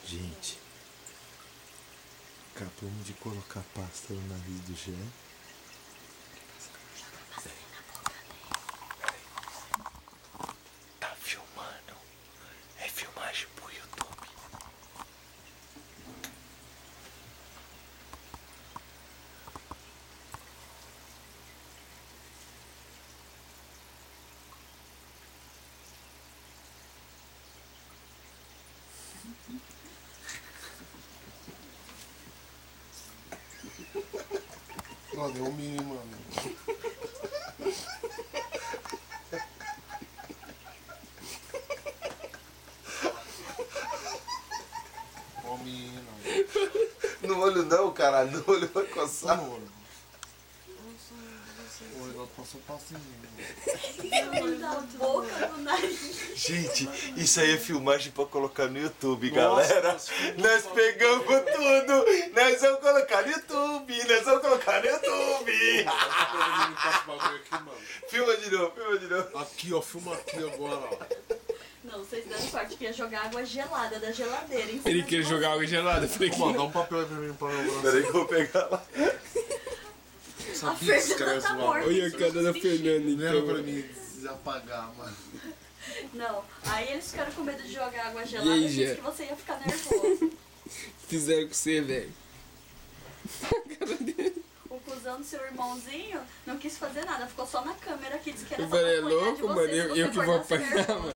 Gente, acabamos de colocar pasta no nariz do Jean. Tá filmando. É filmagem pro YouTube. Ó, deu um mini, mano. Ó, menino. No olho não, cara. No olho vai coçar. No olho. O negócio passou passinho. Da boca do nariz. Gente, isso aí é filmagem pra colocar no YouTube, Nossa, galera. nós filmamos Nós pra- pegamos tudo. Nós vamos colocar no YouTube. Nós vamos colocar no YouTube. Passa o bagulho aqui, mano. Filma de novo, filma de novo. Aqui, ó. Filma aqui agora, ó. Não, vocês deram sorte que ia jogar água gelada da geladeira. Em cima Ele de quer você. jogar água gelada. Eu falei que Mano, dá um papel aí pra mim, pra meu braço. Peraí que eu vou pegar lá. A Sabia que Fernanda escreve tá o morta. bagulho. olha a cara da Fernanda, Lembra pra então. mim desapagar, mano. Não, aí eles ficaram com medo de jogar água gelada E aí, e disse Jé? que você ia ficar nervoso. Fizeram com você, velho. O cuzão do seu irmãozinho não quis fazer nada, ficou só na câmera aqui, disse que era Eu só pra falei, é apanhar de louco, você, mano. se Eu você que vou acordasse apanhar, nervoso. mano.